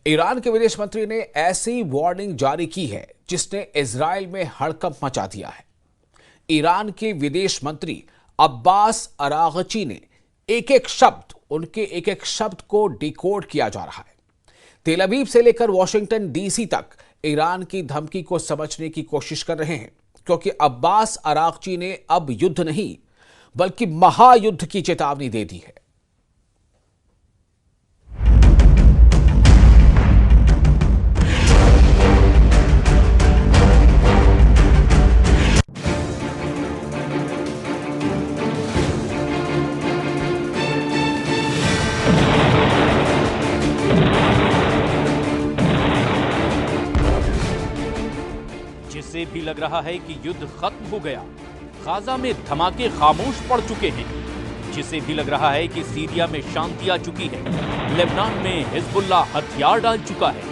Iran के विदेश मंत्री ने ऐसी वार्निंग जारी की है जिसने इजराइल में हड़कंप मचा दिया है। ईरान के विदेश मंत्री अब्बास अरागची ने उनके एक एक शब्द को डिकोड किया जा रहा है। तेल अवीव से लेकर वॉशिंगटन डीसी तक ईरान की धमकी को समझने की कोशिश कर रहे हैं, क्योंकि अब्बास अरागची ने अब युद्ध नहीं बल्कि महायुद्ध की चेतावनी दे दी है। जिससे भी लग रहा है कि युद्ध खत्म हो गया, गाजा में धमाके खामोश पड़ चुके हैं। जिसे भी लग रहा है कि सीरिया में शांति आ चुकी है, लेबनान में हिजबुल्लाह हथियार डाल चुका है,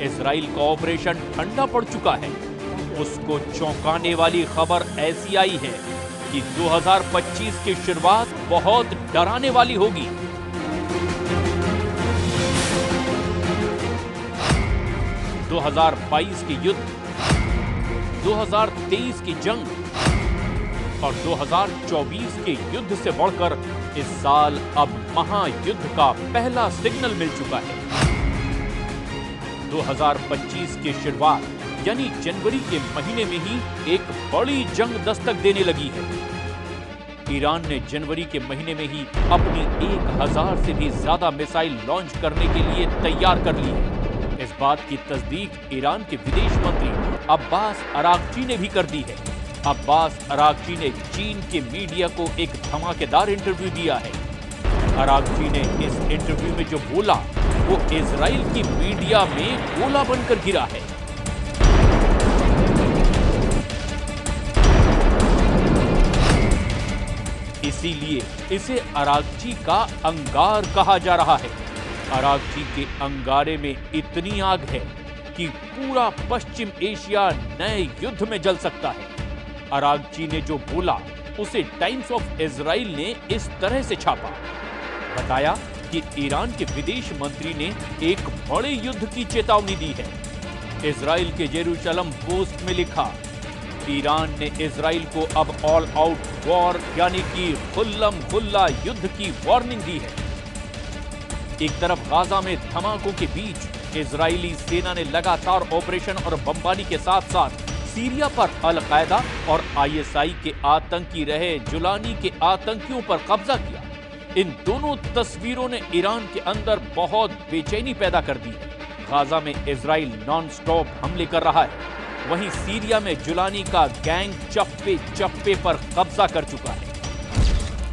इजराइल का ऑपरेशन ठंडा पड़ चुका है, उसको चौंकाने वाली खबर ऐसी आई है कि 2025 की शुरुआत बहुत डराने वाली होगी। 2022 के युद्ध, 2023 की जंग और 2024 के युद्ध से बढ़कर इस साल अब महायुद्ध का पहला सिग्नल मिल चुका है। 2025 की शुरुआत यानी जनवरी के महीने में ही एक बड़ी जंग दस्तक देने लगी है। ईरान ने जनवरी के महीने में ही अपनी 1000 से भी ज्यादा मिसाइल लॉन्च करने के लिए तैयार कर ली है। इस बात की तस्दीक ईरान के विदेश मंत्री अब्बास अरागची ने भी कर दी है। अब्बास अरागची ने चीन के मीडिया को एक धमाकेदार इंटरव्यू दिया है। अरागची ने इस इंटरव्यू में जो बोला वो इजराइल की मीडिया में गोला बनकर गिरा है। इसीलिए इसे अरागची का अंगार कहा जा रहा है। अरागची के अंगारे में इतनी आग है कि पूरा पश्चिम एशिया नए युद्ध में जल सकता है। अरागची ने जो बोला उसे टाइम्स ऑफ इजराइल ने इस तरह से छापा। बताया कि ईरान के विदेश मंत्री ने एक बड़े युद्ध की चेतावनी दी है। इजराइल के जेरूशलम पोस्ट में लिखा, ईरान ने इजराइल को अब ऑल आउट वॉर यानी कि खुल्लम खुल्ला युद्ध की वार्निंग दी है। एक तरफ गाजा में धमाकों के बीच इजरायली सेना ने लगातार ऑपरेशन और बमबारी के साथ साथ सीरिया पर अल-कायदा और आईएसआई के आतंकी रहे जुलानी के आतंकियों पर कब्जा किया। इन दोनों तस्वीरों ने ईरान के अंदर बहुत बेचैनी पैदा कर दी है। गाजा में इजराइल नॉन स्टॉप हमले कर रहा है, वहीं सीरिया में जुलानी का गैंग चप्पे चप्पे पर कब्जा कर चुका है।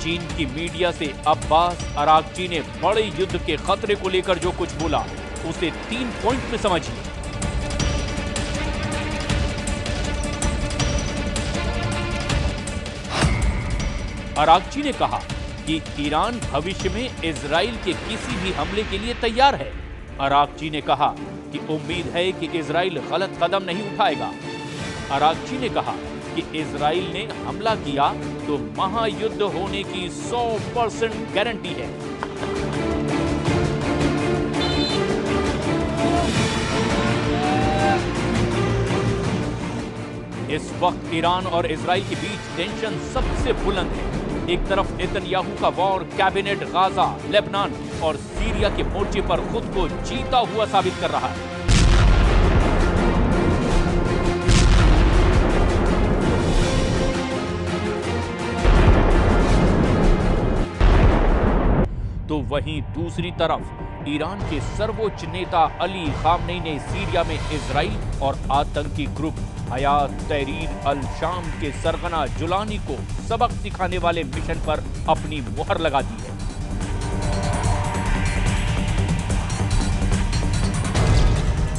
चीन की मीडिया से अब्बास अरागची ने बड़े युद्ध के खतरे को लेकर जो कुछ बोला उसे 3 पॉइंट में समझिए। अरागची ने कहा कि ईरान भविष्य में इजराइल के किसी भी हमले के लिए तैयार है। अरागची ने कहा कि उम्मीद है कि इजराइल गलत कदम नहीं उठाएगा। अरागची ने कहा कि इजराइल ने हमला किया तो महायुद्ध होने की 100% गारंटी है। इस वक्त ईरान और इजराइल के बीच टेंशन सबसे बुलंद है। एक तरफ नेतन्याहू का वॉर कैबिनेट गाजा, लेबनान और सीरिया के मोर्चे पर खुद को जीता हुआ साबित कर रहा है। तो वहीं दूसरी तरफ ईरान के सर्वोच्च नेता अली खामनेई ने सीरिया में इजराइल और आतंकी ग्रुप हयात तहरीर अल शाम के सरगना जुलानी को सबक सिखाने वाले मिशन पर अपनी मुहर लगा दी है।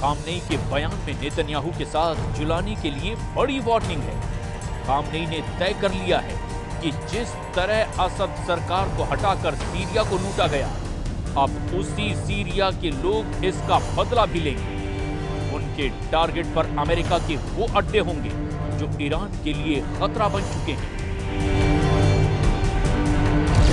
खामनेई के बयान में नेतन्याहू के साथ जुलानी के लिए बड़ी वार्निंग है। खामनेई ने तय कर लिया है कि जिस तरह असद सरकार को हटाकर सीरिया को लूटा गया, अब उसी सीरिया के लोग इसका बदला भी लेंगे। उनके टारगेट पर अमेरिका के वो अड्डे होंगे जो ईरान के लिए खतरा बन चुके हैं।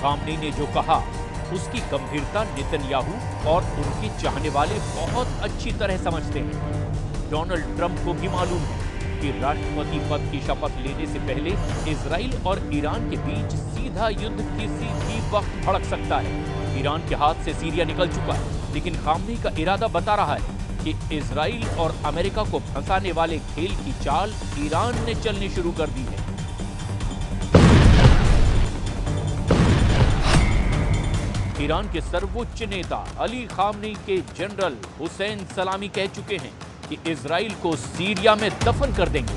खामनेई ने जो कहा उसकी गंभीरता नेतन्याहू और उनके चाहने वाले बहुत अच्छी तरह समझते हैं। डोनाल्ड ट्रंप को भी मालूम है कि राष्ट्रपति पद की शपथ लेने से पहले इजराइल और ईरान के बीच सीधा युद्ध किसी भी वक्त भड़क सकता है। ईरान के हाथ से सीरिया निकल चुका है, लेकिन खामनेई का इरादा बता रहा है कि इजराइल और अमेरिका को फंसाने वाले खेल की चाल ईरान ने चलनी शुरू कर दी है। ईरान के सर्वोच्च नेता अली खामनेई के जनरल हुसैन सलामी कह चुके हैं कि इजराइल को सीरिया में दफन कर देंगे।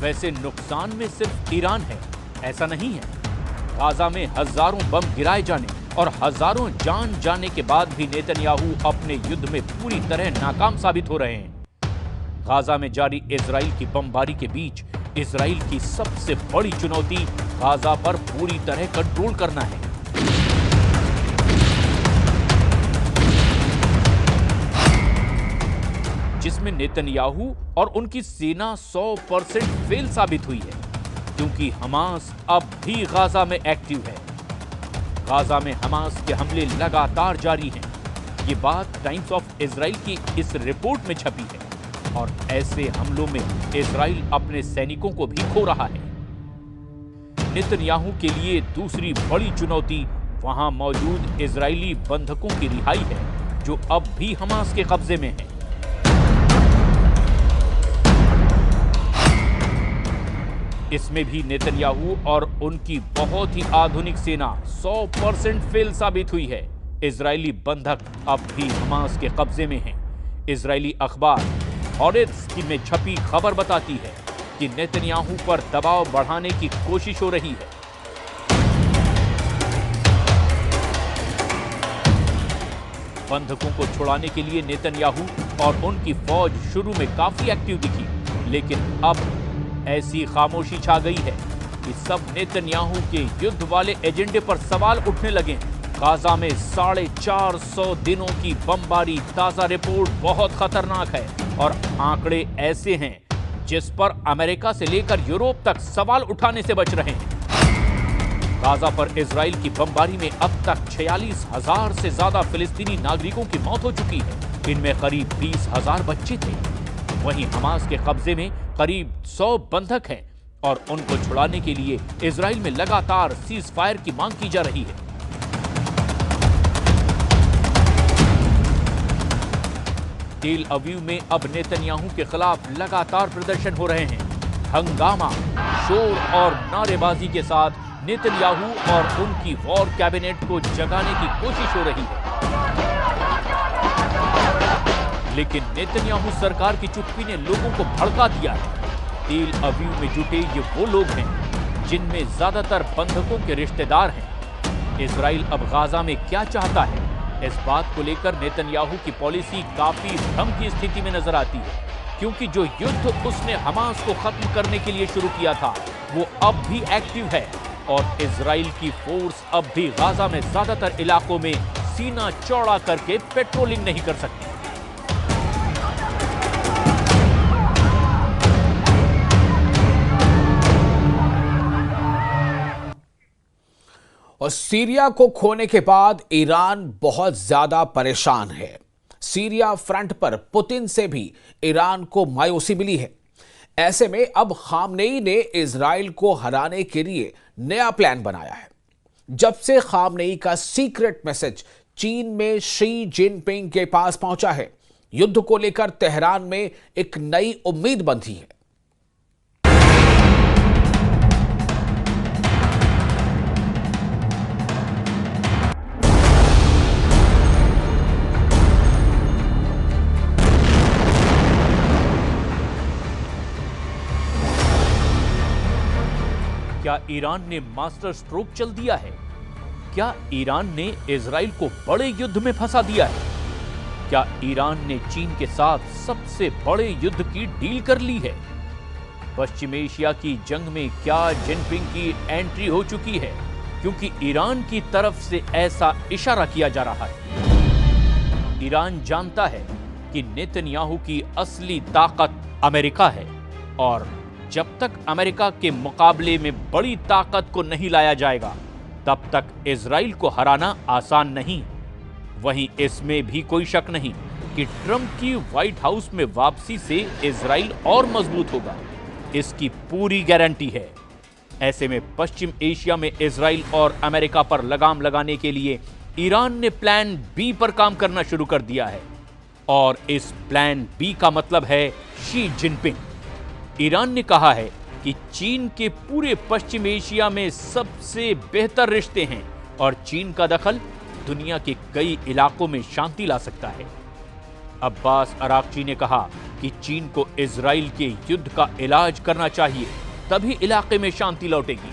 वैसे नुकसान में सिर्फ ईरान है, ऐसा नहीं है। गाजा में हजारों बम गिराए जाने और हजारों जान जाने के बाद भी नेतन्याहू अपने युद्ध में पूरी तरह नाकाम साबित हो रहे हैं। गाजा में जारी इजराइल की बमबारी के बीच इजराइल की सबसे बड़ी चुनौती गाजा पर पूरी तरह कंट्रोल करना है। जिसमें नेतन्याहू और उनकी सेना 100% फेल साबित हुई है, क्योंकि हमास अब भी गाजा में एक्टिव है। गाजा में हमास के हमले लगातार जारी हैं। ये बात टाइम्स ऑफ इजराइल की इस रिपोर्ट में छपी है और ऐसे हमलों में इजराइल अपने सैनिकों को भी खो रहा है। नेतन्याहू के लिए दूसरी बड़ी चुनौती वहां मौजूद इजरायली बंधकों की रिहाई है, जो अब भी हमास के कब्जे में है। इसमें भी नेतन्याहू और उनकी बहुत ही आधुनिक सेना 100% फेल साबित हुई है। इजरायली बंधक अब भी हमास के कब्जे में हैं। इजरायली अखबार हॉरेट्स में छपी खबर बताती है कि नेतन्याहू पर दबाव बढ़ाने की कोशिश हो रही है। बंधकों को छुड़ाने के लिए नेतन्याहू और उनकी फौज शुरू में काफी एक्टिव दिखी, लेकिन अब ऐसी खामोशी छा गई है कि सब नेतन्याहू के युद्ध वाले एजेंडे पर सवाल उठने लगे। गाजा में 450 दिनों की बमबारी ताजा रिपोर्ट बहुत खतरनाक है और आंकड़े ऐसे हैं जिस पर अमेरिका से लेकर यूरोप तक सवाल उठाने से बच रहे हैं। गाजा पर इजराइल की बमबारी में अब तक 46,000 से ज्यादा फिलिस्तीनी नागरिकों की मौत हो चुकी है। इनमें करीब 20,000 बच्चे थे। वहीं हमास के कब्जे में करीब 100 बंधक हैं और उनको छुड़ाने के लिए इजराइल में लगातार सीज फायर की मांग की जा रही है। तेल अवीव में अब नेतन्याहू के खिलाफ लगातार प्रदर्शन हो रहे हैं। हंगामा, शोर और नारेबाजी के साथ नेतन्याहू और उनकी वॉर कैबिनेट को जगाने की कोशिश हो रही है। लेकिन नेतन्याहू सरकार की चुप्पी ने लोगों को भड़का दिया है। तेल अवीव में जुटे ये वो लोग हैं जिनमें ज्यादातर बंधकों के रिश्तेदार हैं। इजराइल अब गाजा में क्या चाहता है, इस बात को लेकर नेतन्याहू की पॉलिसी काफी भ्रम की स्थिति में नजर आती है, क्योंकि जो युद्ध उसने हमास को खत्म करने के लिए शुरू किया था वो अब भी एक्टिव है और इजराइल की फोर्स अब भी गाजा में ज्यादातर इलाकों में सीना चौड़ा करके पेट्रोलिंग नहीं कर सकती। और सीरिया को खोने के बाद ईरान बहुत ज्यादा परेशान है। सीरिया फ्रंट पर पुतिन से भी ईरान को मायूसी मिली है। ऐसे में अब खामनेई ने इजराइल को हराने के लिए नया प्लान बनाया है। जब से खामनेई का सीक्रेट मैसेज चीन में शी जिनपिंग के पास पहुंचा है, युद्ध को लेकर तेहरान में एक नई उम्मीद बंधी है। क्या ईरान ने मास्टर स्ट्रोक चल दिया है? क्या ईरान ने इजराइल को बड़े युद्ध में फंसा दिया है? क्या ईरान ने चीन के साथ सबसे बड़े युद्ध की डील कर ली है? पश्चिम एशिया की जंग में क्या जिनपिंग की एंट्री हो चुकी है? क्योंकि ईरान की तरफ से ऐसा इशारा किया जा रहा है। ईरान जानता है कि नेतन्याहू की असली ताकत अमेरिका है और जब तक अमेरिका के मुकाबले में बड़ी ताकत को नहीं लाया जाएगा, तब तक इजराइल को हराना आसान नहीं। वहीं इसमें भी कोई शक नहीं कि ट्रंप की व्हाइट हाउस में वापसी से इजराइल और मजबूत होगा, इसकी पूरी गारंटी है। ऐसे में पश्चिम एशिया में इजराइल और अमेरिका पर लगाम लगाने के लिए ईरान ने प्लान बी पर काम करना शुरू कर दिया है और इस प्लान बी का मतलब है शी जिनपिंग। ईरान ने कहा है कि चीन के पूरे पश्चिम एशिया में सबसे बेहतर रिश्ते हैं और चीन का दखल दुनिया के कई इलाकों में शांति ला सकता है। अब्बास अरागची ने कहा कि चीन को इजराइल के युद्ध का इलाज करना चाहिए, तभी इलाके में शांति लौटेगी।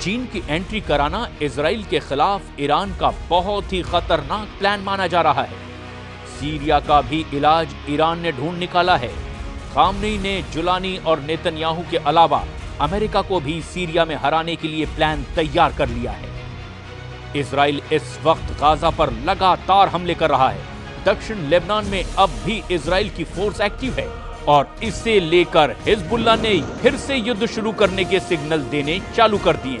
चीन की एंट्री कराना इजराइल के खिलाफ ईरान का बहुत ही खतरनाक प्लान माना जा रहा है। सीरिया का भी इलाज ईरान ने ढूंढ निकाला है। खामनेई ने जुलानी और नेतन्याहू के अलावा अमेरिका को भी सीरिया में हराने के लिए प्लान तैयार कर लिया है। इजराइल इस वक्त गाजा पर लगातार हमले कर रहा है। दक्षिण लेबनान में अब भी इजराइल की फोर्स एक्टिव है और इसे लेकर हिजबुल्लाह ने फिर से युद्ध शुरू करने के सिग्नल देने चालू कर दिए।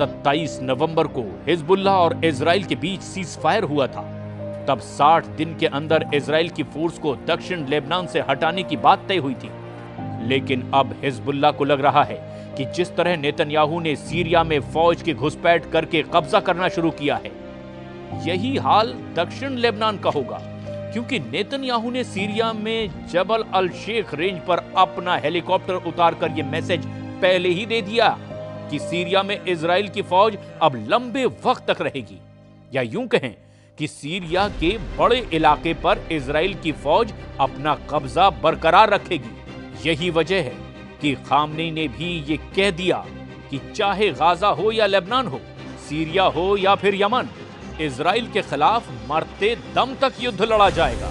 27 नवंबर को हिजबुल्लाह और इजराइल के बीच सीज फायर हुआ था। तब 60 दिन के अंदर इजराइल की फोर्स को दक्षिण लेबनान से हटाने की बात तय हुई थी। लेकिन अब हिजबुल्लाह को लग रहा है कि जिस तरह नेतन्याहू ने सीरिया में फौज की घुसपैठ करके कब्जा करना शुरू किया है, यही हाल दक्षिण लेबनान का होगा, क्योंकि नेतन्याहू ने सीरिया में जबल अल शेख रेंज पर अपना हेलीकॉप्टर उतारकर यह मैसेज पहले ही दे दिया कि सीरिया में इजराइल की फौज अब लंबे वक्त तक रहेगी, या यूं कहें कि सीरिया के बड़े इलाके पर इजराइल की फौज अपना कब्जा बरकरार रखेगी। यही वजह है कि खामनेई ने भी ये कह दिया कि चाहे गाजा हो या लेबनान हो, सीरिया हो या फिर यमन, इजराइल के खिलाफ मरते दम तक युद्ध लड़ा जाएगा।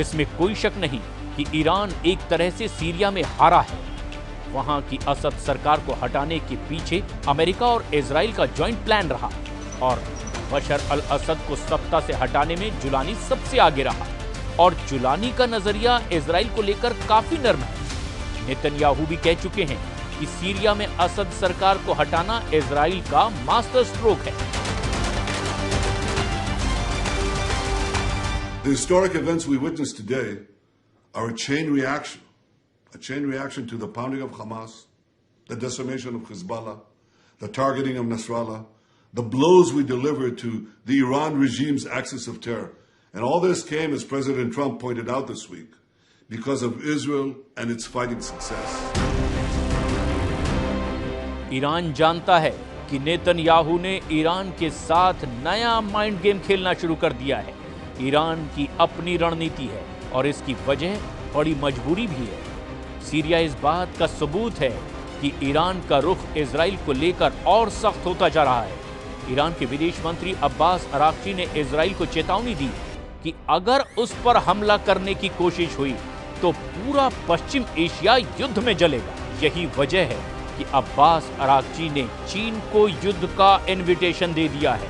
इसमें कोई शक नहीं कि ईरान एक तरह से सीरिया में हारा है। वहां की असद सरकार को हटाने के पीछे अमेरिका और इजराइल का जॉइंट प्लान रहा और बशर अल असद को सत्ता से हटाने में जुलानी सबसे आगे रहा और जुलानी का नजरिया इजराइल को लेकर काफी नर्म है। नेतन्याहू भी कह चुके हैं कि सीरिया में असद सरकार को हटाना इजराइल का मास्टर स्ट्रोक है। The historic events we witnessed today are a chain reaction to the pounding of Hamas, the decimation of Hezbollah, the targeting of Nasrallah, the blows we delivered to the Iran regime's axis of terror. And all this came, as President Trump pointed out this week, because of Israel and its fighting success. Iran जानता है कि Netanyahu ने Iran के साथ नया mind game खेलना शुरू कर दिया है। ईरान की अपनी रणनीति है और इसकी वजह बड़ी मजबूरी भी है। सीरिया इस बात का सबूत है कि ईरान का रुख इजराइल को लेकर और सख्त होता जा रहा है। ईरान के विदेश मंत्री अब्बास अरागची ने इजराइल को चेतावनी दी कि अगर उस पर हमला करने की कोशिश हुई तो पूरा पश्चिम एशिया युद्ध में जलेगा। यही वजह है कि अब्बास अरागची ने चीन को युद्ध का इन्विटेशन दे दिया है।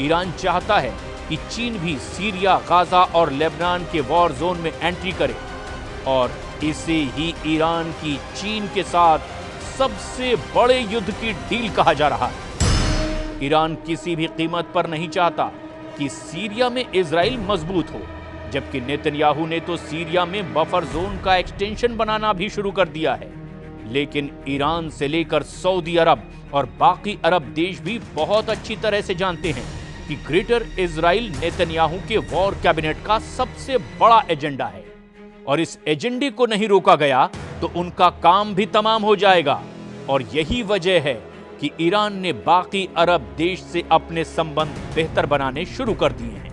ईरान चाहता है कि चीन भी सीरिया, गाजा और लेबनान के वॉर जोन में एंट्री करे और इसे ही ईरान की चीन के साथ सबसे बड़े युद्ध की डील कहा जा रहा है। ईरान किसी भी कीमत पर नहीं चाहता कि सीरिया में इजराइल मजबूत हो, जबकि नेतन्याहू ने तो सीरिया में बफर जोन का एक्सटेंशन बनाना भी शुरू कर दिया है। लेकिन ईरान से लेकर सऊदी अरब और बाकी अरब देश भी बहुत अच्छी तरह से जानते हैं कि ग्रेटर इजराइल नेतन्याहू के वॉर कैबिनेट का सबसे बड़ा एजेंडा है और इस एजेंडे को नहीं रोका गया तो उनका काम भी तमाम हो जाएगा। और यही वजह है कि ईरान ने बाकी अरब देश से अपने संबंध बेहतर बनाने शुरू कर दिए हैं।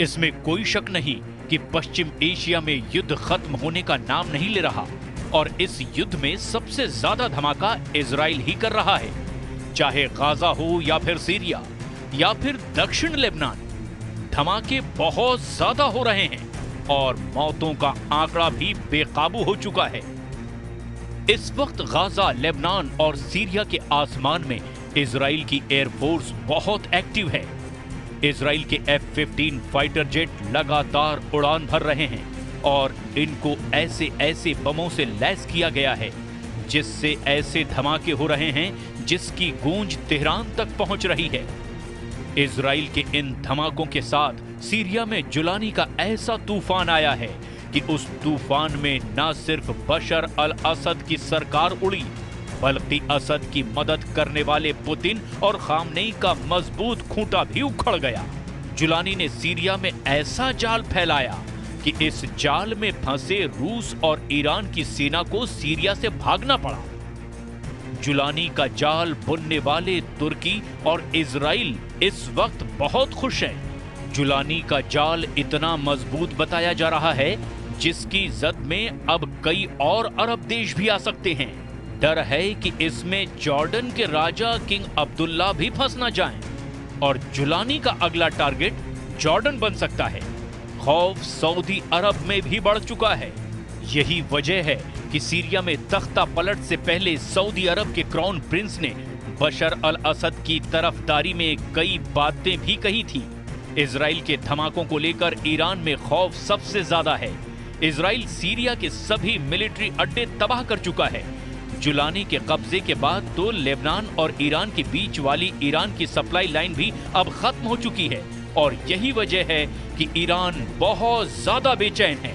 इसमें कोई शक नहीं कि पश्चिम एशिया में युद्ध खत्म होने का नाम नहीं ले रहा और इस युद्ध में सबसे ज्यादा धमाका इजराइल ही कर रहा है, चाहे गाजा हो या फिर सीरिया या फिर दक्षिण लेबनान। धमाके बहुत ज्यादा हो रहे हैं और मौतों का आंकड़ा भी बेकाबू हो चुका है। इस वक्त गाजा, लेबनान और सीरिया के आसमान में इजराइल की एयरफोर्स बहुत एक्टिव है। इजराइल के F-15 फाइटर जेट लगातार उड़ान भर रहे हैं और इनको ऐसे ऐसे बमों से लैस किया गया है जिससे ऐसे धमाके हो रहे हैं जिसकी गूंज तेहरान तक पहुंच रही है। इजराइल के इन धमाकों के साथ सीरिया में जुलानी का ऐसा तूफान आया है कि उस तूफान में न सिर्फ बशर अल असद की सरकार उड़ी बल्कि असद की मदद करने वाले पुतिन और खामनेई का मजबूत खूंटा भी उखड़ गया। जुलानी ने सीरिया में ऐसा जाल फैलाया कि इस जाल में फंसे रूस और ईरान की सेना को सीरिया से भागना पड़ा। जुलानी का जाल बुनने वाले तुर्की और इजराइल इस वक्त बहुत खुश हैं। जुलानी का जाल इतना मजबूत बताया जा रहा है जिसकी जद में अब कई और अरब देश भी आ सकते हैं। डर है कि इसमें जॉर्डन के राजा किंग अब्दुल्ला भी फंस ना जाएं और जुलानी का अगला टारगेट जॉर्डन बन सकता है। खौफ सऊदी अरब में भी बढ़ चुका है। यही वजह है कि सीरिया में तख्ता पलट से पहले सऊदी अरब के क्राउन प्रिंस ने बशर अल असद की तरफदारी में कई बातें भी कही थी। इजराइल के धमाकों को लेकर ईरान में खौफ सबसे ज्यादा है। इजराइल सीरिया के सभी मिलिट्री अड्डे तबाह कर चुका है। जुलानी के कब्जे के बाद तो लेबनान और ईरान के बीच वाली ईरान की सप्लाई लाइन भी अब खत्म हो चुकी है और यही वजह है कि ईरान बहुत ज्यादा बेचैन है।